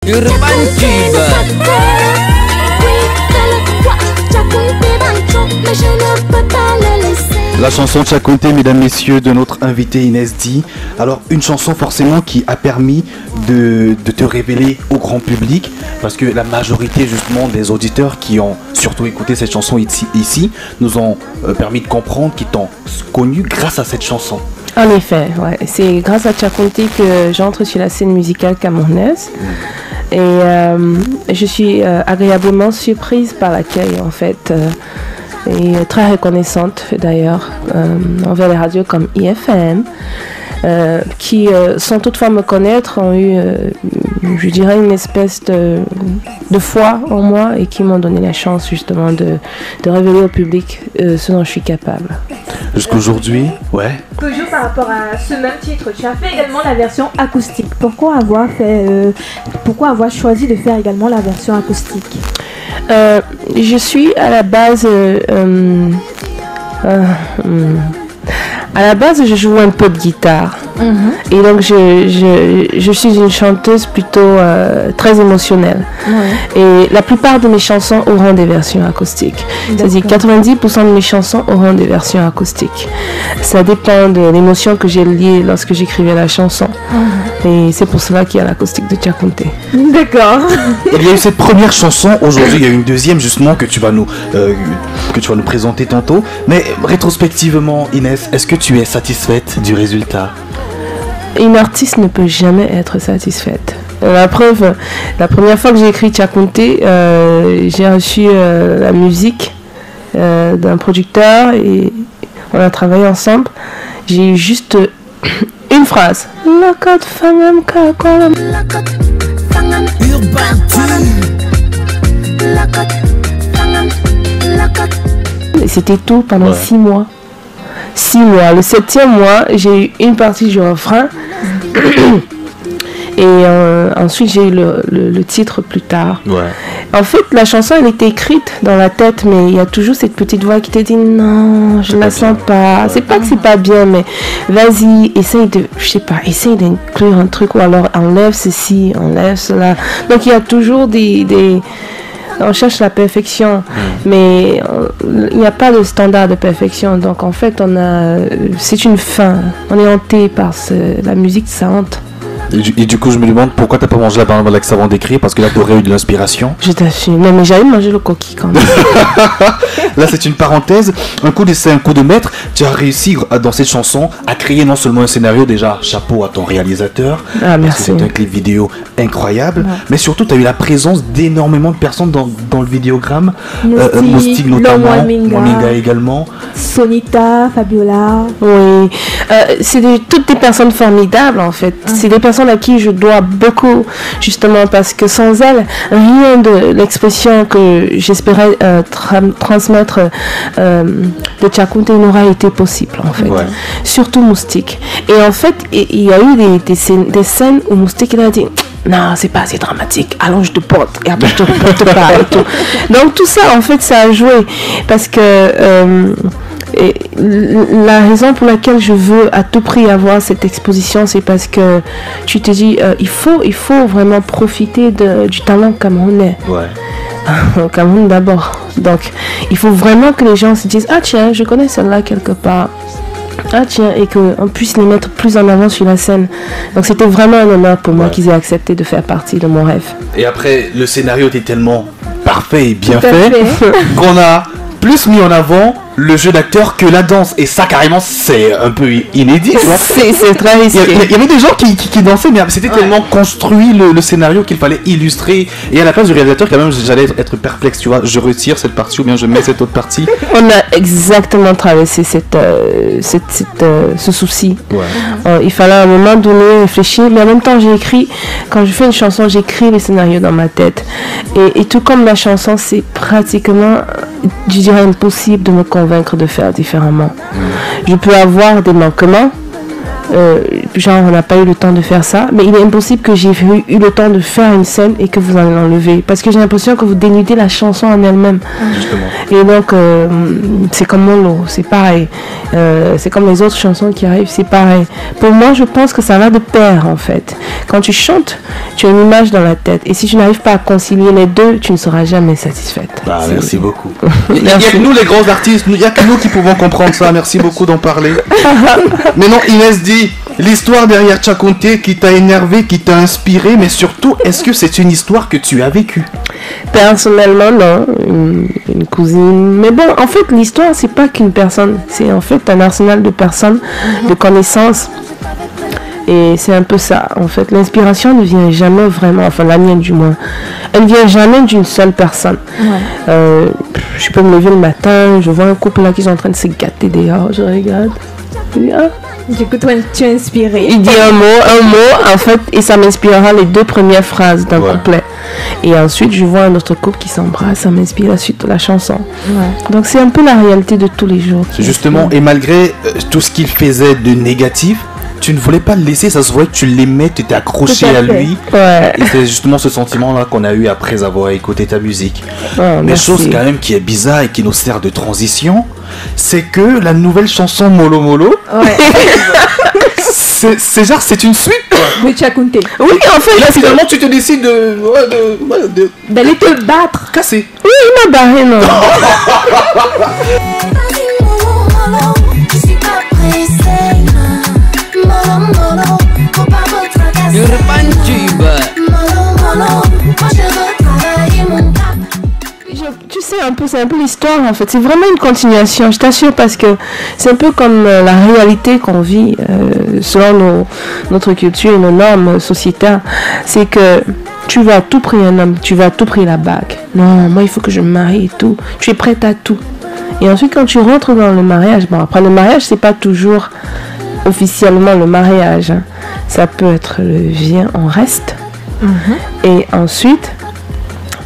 Urban Tube. La chanson Tchakounté, mesdames, messieurs, de notre invité Inès D. Alors, une chanson forcément qui a permis de te révéler au grand public, parce que la majorité justement des auditeurs qui ont surtout écouté cette chanson ici nous ont permis de comprendre qu'ils t'ont connu grâce à cette chanson. En effet, ouais. C'est grâce à Tchakounté que j'entre sur la scène musicale camerounaise. Et je suis agréablement surprise par l'accueil, en fait. Et très reconnaissante d'ailleurs envers les radios comme IFM qui sans toutefois me connaître ont eu je dirais une espèce de foi en moi et qui m'ont donné la chance justement de révéler au public ce dont je suis capable. Jusqu'aujourd'hui, ouais. Toujours par rapport à ce même titre, tu as fait également la version acoustique. Pourquoi avoir choisi de faire également la version acoustique? Je suis à la base je joue un peu de guitare. Et donc je suis une chanteuse plutôt très émotionnelle. Et la plupart de mes chansons auront des versions acoustiques. C'est-à-dire 90% de mes chansons auront des versions acoustiques. Ça dépend de l'émotion que j'ai liée lorsque j'écrivais la chanson. Et c'est pour cela qu'il y a l'acoustique de Tchakounté. D'accord. Il y a eu cette première chanson, aujourd'hui il y a une deuxième justement que tu vas nous présenter tantôt. Mais rétrospectivement, Inès, est-ce que tu es satisfaite du résultat? Une artiste ne peut jamais être satisfaite. La preuve, la première fois que j'ai écrit Tchakounté, j'ai reçu la musique d'un producteur et on a travaillé ensemble. J'ai eu juste une phrase. Et c'était tout pendant 6 mois. 6 mois. Le 7e mois, j'ai eu une partie du refrain. Et ensuite, j'ai eu le titre plus tard. En fait, la chanson, elle était écrite dans la tête, mais il y a toujours cette petite voix qui te dit non, je ne la sens pas. C'est pas que c'est pas bien, mais vas-y, essaye d'inclure un truc, ou alors enlève ceci, enlève cela. Donc, il y a toujours on cherche la perfection, mais il n'y a pas de standard de perfection. Donc en fait, c'est une fin. On est hanté par la musique, ça hante. Et du coup, je me demande pourquoi t'as pas mangé la banane Malax avant d'écrire, parce que là, t'aurais eu de l'inspiration. Je t'assume. Non, mais j'allais manger le coquille quand même. Là, c'est une parenthèse. Un coup d'essai, un coup de maître. Tu as réussi dans cette chanson à créer non seulement un scénario, déjà, chapeau à ton réalisateur. Ah, merci. C'est un clip vidéo incroyable. Mais surtout, tu as eu la présence d'énormément de personnes dans le vidéogramme. Moustique notamment. Moninga également. Sonita, Fabiola. Oui. C'est toutes des personnes formidables en fait. C'est des personnes à qui je dois beaucoup, justement, parce que sans elles, rien de l'expression que j'espérais transmettre de Tchakounté n'aurait été possible, en fait. Surtout Moustique. Et en fait, il y a eu des scènes où Moustique il a dit non, c'est pas assez dramatique, allons je te porte, et après je te porte pas et tout. Donc tout ça, en fait, ça a joué, parce que et la raison pour laquelle je veux à tout prix avoir cette exposition, c'est parce que tu te dis il faut vraiment profiter du talent camerounais. Au Cameroun d'abord. Donc il faut vraiment que les gens se disent ah tiens, je connais celle-là quelque part. Ah tiens, et qu'on puisse les mettre plus en avant sur la scène. Donc c'était vraiment un honneur pour moi qu'ils aient accepté de faire partie de mon rêve. Et après, le scénario était tellement parfait et bien fait qu'on a plus mis en avant le jeu d'acteur que la danse. Et ça, carrément, c'est un peu inédit. C'est très risqué. Il y avait des gens qui dansaient, mais c'était tellement construit le scénario qu'il fallait illustrer. Et à la place du réalisateur, quand même, j'allais être perplexe, tu vois. Je retire cette partie ou bien je mets cette autre partie. On a exactement traversé ce souci. Il fallait à un moment donné réfléchir, mais en même temps, quand je fais une chanson, j'écris les scénarios dans ma tête. Et tout comme la chanson, c'est pratiquement, je dirais, impossible de me convaincre de faire différemment. Je peux avoir des manquements, genre on n'a pas eu le temps de faire ça, mais il est impossible que j'ai eu le temps de faire une scène et que vous allez l'enlever, parce que j'ai l'impression que vous dénudez la chanson en elle-même. Justement. Et donc c'est comme Molo, c'est pareil, c'est comme les autres chansons qui arrivent, c'est pareil. Pour moi, je pense que ça va de pair en fait. Quand tu chantes, tu as une image dans la tête, et si tu n'arrives pas à concilier les deux, tu ne seras jamais satisfaite. Merci beaucoup. Il n'y a que nous les grands artistes, il n'y a que nous qui pouvons comprendre ça. Merci beaucoup d'en parler. Mais non, Inès dit, l'histoire derrière Tchakonté qui t'a énervé, qui t'a inspiré, mais surtout, est-ce que c'est une histoire que tu as vécue? Personnellement, non. Une cousine. Mais bon, en fait, l'histoire, c'est pas qu'une personne. C'est en fait un arsenal de personnes, de connaissances. Et c'est un peu ça. En fait, l'inspiration ne vient jamais vraiment, enfin la mienne du moins, elle ne vient jamais d'une seule personne. Je peux me lever le matin, je vois un couple là qui sont en train de se gâter dehors, je regarde. Je dis, ah. Du coup, toi, tu es inspiré. Il dit un mot, en fait, et ça m'inspirera les 2 premières phrases d'un couplet. Et ensuite, je vois un autre couple qui s'embrasse, ça m'inspire la suite de la chanson. Donc, c'est un peu la réalité de tous les jours. Justement, et malgré tout ce qu'il faisait de négatif, tu ne voulais pas le laisser, ça se voyait que tu l'aimais, tu étais accroché à lui. Et c'est justement ce sentiment-là qu'on a eu après avoir écouté ta musique. Mais chose quand même qui est bizarre et qui nous sert de transition, c'est que la nouvelle chanson Molo Molo, c'est genre, c'est une suite. De Tchakonté. Oui, en fait. Là, finalement, tu te décides d'aller te battre. Casser. Oui, il m'a barré, non. Tu sais, c'est un peu l'histoire en fait. C'est vraiment une continuation, je t'assure, parce que c'est un peu comme la réalité qu'on vit selon notre culture et nos normes sociétaires. C'est que tu vas à tout prix un homme, tu vas à tout prix la bague. Non, moi il faut que je me marie et tout. Tu es prête à tout. Et ensuite, quand tu rentres dans le mariage, bon, après le mariage, c'est pas toujours officiellement le mariage. Hein. Ça peut être le viens, on reste. Et ensuite,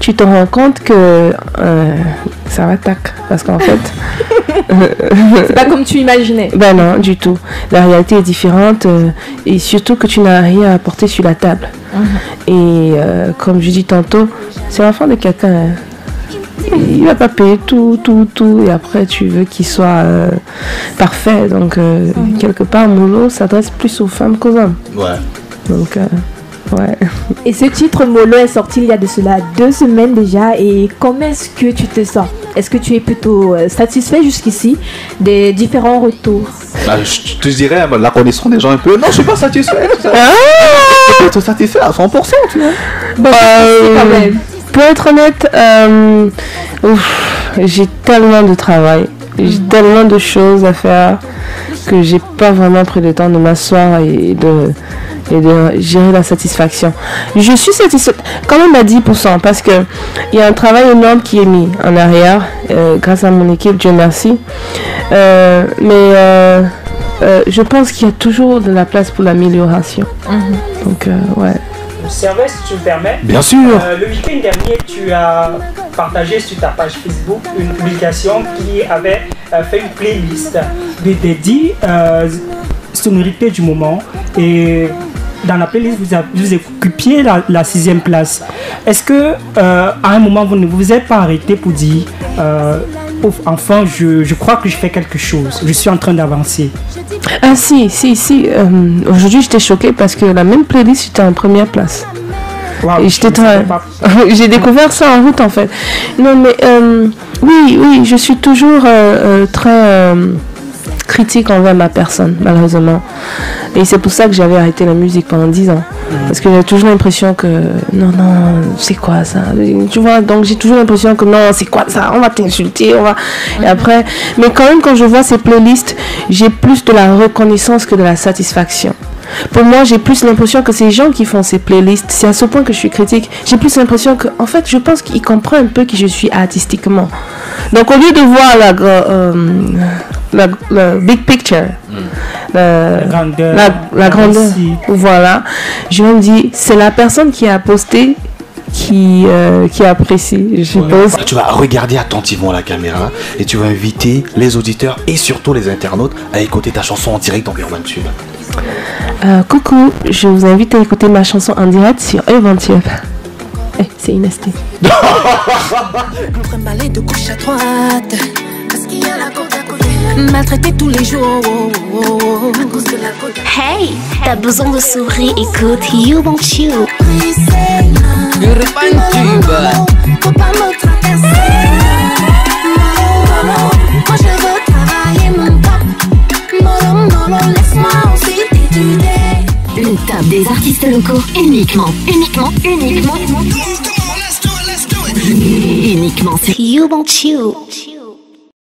tu te rends compte que ça va tac. Parce qu'en fait... c'est pas comme tu imaginais. Ben non, du tout. La réalité est différente. Et surtout que tu n'as rien à apporter sur la table. Et comme je dis tantôt, c'est l'enfant de quelqu'un. Hein. Il va pas payer tout. Et après, tu veux qu'il soit parfait. Donc, quelque part, Molo s'adresse plus aux femmes qu'aux hommes. Donc... ouais. Et ce titre Molo est sorti il y a de cela 2 semaines déjà. Et comment est-ce que tu te sens? Est-ce que tu es plutôt satisfait jusqu'ici des différents retours? Je te dirais, la connaissance des gens un peu. Non, je suis pas satisfait. Je peux être satisfait à 100%, tu vois. Quand même. Pour être honnête, j'ai tellement de travail, j'ai tellement de choses à faire que j'ai pas vraiment pris le temps de m'asseoir et de gérer la satisfaction. Je suis satisfaite quand même à 10% parce que il y a un travail énorme qui est mis en arrière grâce à mon équipe, Dieu merci. Mais je pense qu'il y a toujours de la place pour l'amélioration. Donc ouais. Servais, si tu me permets. Bien sûr. Le week-end dernier, tu as partagé sur ta page Facebook une publication qui avait fait une playlist des 10 sonorités du moment. Et dans la playlist, vous occupiez la 6e place. Est-ce que à un moment, vous ne vous êtes pas arrêté pour dire enfin, je crois que je fais quelque chose. Je suis en train d'avancer. Ah si. Aujourd'hui, j'étais choquée parce que la même playlist était en première place. Wow, et j'ai découvert ça en route en fait. Non mais oui, je suis toujours très critique envers ma personne, malheureusement. Et c'est pour ça que j'avais arrêté la musique pendant 10 ans. Parce que j'ai toujours l'impression que non, c'est quoi ça? Tu vois, donc j'ai toujours l'impression que non, c'est quoi ça? On va t'insulter, on va... Et après, mais quand même, quand je vois ces playlists, j'ai plus de la reconnaissance que de la satisfaction. Pour moi, j'ai plus l'impression que ces gens qui font ces playlists, c'est à ce point que je suis critique, j'ai plus l'impression que, en fait, je pense qu'ils comprennent un peu qui je suis artistiquement. Donc, au lieu de voir la big picture, la grandeur, voilà, je me dis, c'est la personne qui a posté qui apprécie, je suppose. Tu vas regarder attentivement la caméra et tu vas inviter les auditeurs et surtout les internautes à écouter ta chanson en direct dans Urban Tube. Coucou, je vous invite à écouter ma chanson en direct sur Eventure. C'est une ST. M'emballer de gauche à droite, parce qu'il y a la côte à côté. Maltraité tous les jours, à cause de la côte. Hey, t'as besoin de sourire, écoute You Want You. Faut pas me tracasser. Moi je veux travailler mon top. Non, laisse-moi aussi t'étudier. Le top des artistes locaux, uniquement sur You Want You.